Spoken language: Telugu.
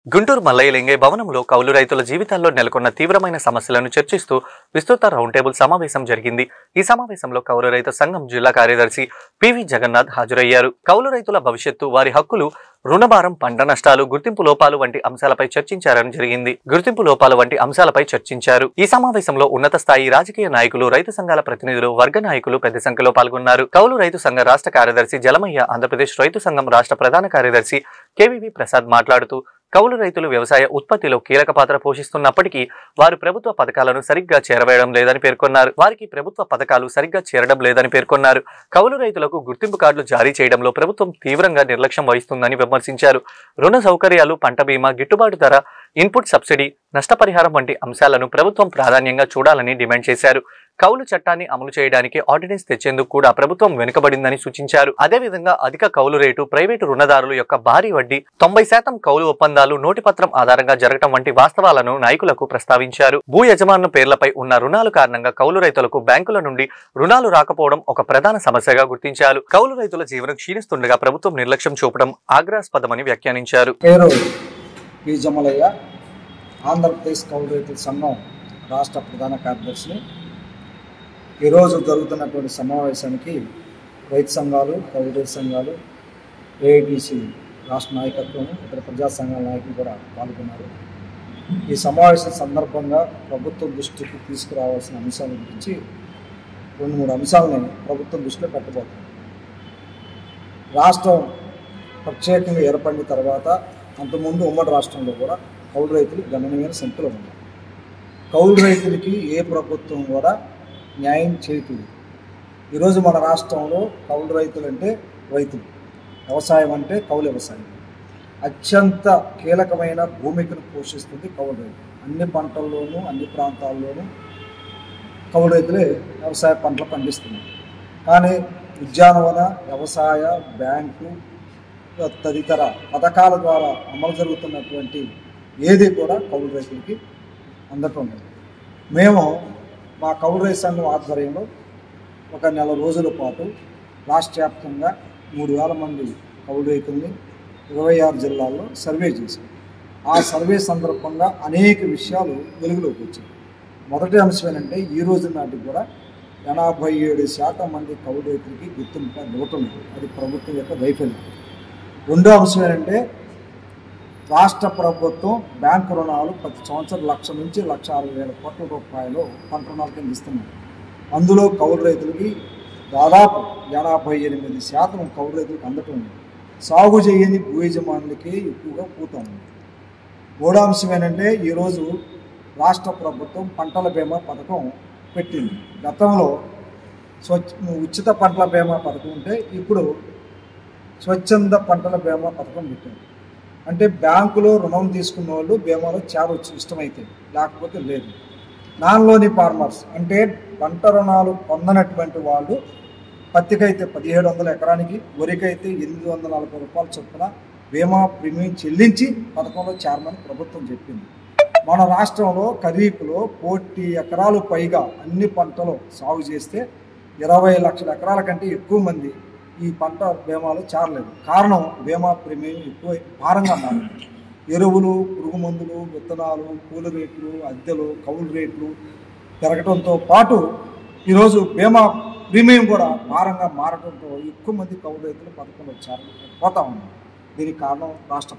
గుంటూరు మల్లయ్యలింగే భవనంలో కౌలు రైతుల జీవితాల్లో నెలకొన్న తీవ్రమైన సమస్యలను చర్చిస్తూ విస్తృత రౌండ్ టేబుల్ సమావేశం జరిగింది. ఈ సమావేశంలో కౌలు రైతు సంఘం జిల్లా కార్యదర్శి పివి జగన్నాథ్ హాజరయ్యారు. కౌలు రైతుల భవిష్యత్తు, వారి హక్కులు, రుణభారం, పంట నష్టాలు, గుర్తింపు లోపాలు వంటి అంశాలపై చర్చించారు. ఈ సమావేశంలో ఉన్నత స్థాయి రాజకీయ నాయకులు, రైతు సంఘాల ప్రతినిధులు, వర్గ నాయకులు పెద్ద సంఖ్యలో పాల్గొన్నారు. కౌలు రైతు సంఘ రాష్ట్ర కార్యదర్శి జలమయ్య, ఆంధ్రప్రదేశ్ రైతు సంఘం రాష్ట్ర ప్రధాన కార్యదర్శి కేవీవి ప్రసాద్ మాట్లాడుతూ, కౌలు రైతులు వ్యవసాయ ఉత్పత్తిలో కీలక పాత్ర పోషిస్తున్నప్పటికీ వారు ప్రభుత్వ పథకాలను సరిగ్గా చేరవేయడం లేదని పేర్కొన్నారు. కౌలు రైతులకు గుర్తింపు కార్డులు జారీ చేయడంలో ప్రభుత్వం తీవ్రంగా నిర్లక్ష్యం వహిస్తుందని విమర్శించారు. రుణ సౌకర్యాలు, పంట బీమా, గిట్టుబాటు ధర, ఇన్పుట్ సబ్సిడీ, నష్టపరిహారం వంటి అంశాలను ప్రభుత్వం ప్రాధాన్యంగా చూడాలని డిమాండ్ చేశారు. కౌలు చట్టాన్ని అమలు చేయడానికి ఆర్డినెన్స్ తెచ్చేందుకు కూడా ప్రభుత్వం వెనుకబడిందని సూచించారు. అదేవిధంగా అధిక కౌలు రేటు, ప్రైవేటు రుణదారుల యొక్క భారీ వడ్డీ, 90% కౌలు ఒప్పందాలు నోటి పత్రం ఆధారంగా జరగడం వంటి వాస్తవాలను నాయకులకు ప్రస్తావించారు. భూ యజమానుల పేర్లపై ఉన్న రుణాలు కారణంగా కౌలు రైతులకు బ్యాంకుల నుండి రుణాలు రాకపోవడం ఒక ప్రధాన సమస్యగా గుర్తించారు. కౌలు రైతుల జీవనం క్షీణిస్తుండగా ప్రభుత్వం నిర్లక్ష్యం చూపడం ఆగ్రహాస్పదమని వ్యాఖ్యానించారు. ఆంధ్రప్రదేశ్ కౌలు రైతుల సంఘం రాష్ట్ర ప్రధాన కార్యదర్శిని. ఈరోజు జరుగుతున్నటువంటి సమావేశానికి రైతు సంఘాలు, కౌలు రైతు సంఘాలు, ఏఐటీసీ రాష్ట్ర నాయకత్వం, ఇతర ప్రజా సంఘాల నాయకులు కూడా పాల్గొన్నారు. ఈ సమావేశం సందర్భంగా ప్రభుత్వం దృష్టికి తీసుకురావాల్సిన అంశాల గురించి 2-3 అంశాలని ప్రభుత్వం దృష్టిలో పెట్టబోతుంది. రాష్ట్రం ప్రత్యేకంగా ఏర్పడిన తర్వాత అంతకుముందు ఉమ్మడి రాష్ట్రంలో కూడా కౌలు రైతులు గణనీయమైన సంఖ్యలో ఉన్నారు. కౌలు రైతులకి ఏ ప్రభుత్వం కూడా న్యాయం చేయట్లేదు. ఈరోజు మన రాష్ట్రంలో కౌలు రైతులు అంటే రైతులు, వ్యవసాయం అంటే కౌలు వ్యవసాయం అత్యంత కీలకమైన భూమికను పోషిస్తుంది కౌలు రైతు. అన్ని పంటల్లోనూ, అన్ని ప్రాంతాల్లోనూ కౌలు రైతులే వ్యవసాయ పంటలు పండిస్తున్నారు. కానీ ఉద్యానవన, వ్యవసాయ, బ్యాంకు తదితర పథకాల ద్వారా అమలు జరుగుతున్నటువంటి ఏది కూడా కౌలు రైతులకి అందటం లేదు. మేము మా కౌలు రైతు సంఘం ఆధ్వర్యంలో ఒక నెల రోజుల పాటు రాష్ట్ర వ్యాప్తంగా 3,000 మంది కౌలు రైతుల్ని 26 జిల్లాల్లో సర్వే చేశాం. ఆ సర్వే సందర్భంగా అనేక విషయాలు వెలుగులోకి వచ్చాయి. మొదటి అంశం ఏంటంటే, ఈ రోజు నాటికి కూడా 87% మంది కౌలు రైతులకి గుర్తింపు ఇవ్వటం లేదు. అది ప్రభుత్వం యొక్క వైఫల్యం. రెండో అంశం ఏంటంటే, రాష్ట్ర ప్రభుత్వం బ్యాంకు రుణాలు ప్రతి సంవత్సరం 1,00,000 నుంచి 1,60,000 కోట్ల రూపాయలు పంట రుణాల కింద ఇస్తున్నారు. అందులో కౌలు రైతులకి దాదాపు 88% కౌలు రైతులకు అందటం ఉంది. సాగు చేయని భూ యజమానులకి ఎక్కువగా పోతుంది. మూడో అంశం ఏంటంటే, ఈరోజు రాష్ట్ర ప్రభుత్వం పంటల బీమా పథకం పెట్టింది. గతంలో ఉచిత పంటల బీమా పథకం ఉంటే ఇప్పుడు స్వచ్ఛంద పంటల బీమా పథకం పెట్టింది. అంటే బ్యాంకులో రుణం తీసుకున్న వాళ్ళు బీమాలో చేరవచ్చు ఇష్టమైతే, లేకపోతే లేదు. నాన్ లోని ఫార్మర్స్ అంటే పంట రుణాలు పొందనటువంటి వాళ్ళు పత్తికైతే 1,700 ఎకరానికి, వరికైతే 840 రూపాయల చొప్పున బీమా ప్రీమియం చెల్లించి పథకంలో చేరమని ప్రభుత్వం చెప్పింది. మన రాష్ట్రంలో ఖరీఫ్లో 1,00,00,000 ఎకరాలు పైగా అన్ని పంటలు సాగు చేస్తే 20 లక్షల ఎకరాల కంటే ఎక్కువ మంది ఈ పంట బీమాలో చేరలేదు. కారణం బీమా ప్రీమియం ఎక్కువ భారంగా మారింది. ఎరువులు, పురుగు మందులు, విత్తనాలు, కూలి రేట్లు, అద్దెలు, కౌలు రేట్లు పెరగడంతో పాటు ఈరోజు బీమా ప్రీమియం కూడా భారంగా మారడంతో ఎక్కువ మంది కౌలు రైతులు పథకంలో చేరలేకపోతా ఉన్నారు. దీనికి కారణం రాష్ట్ర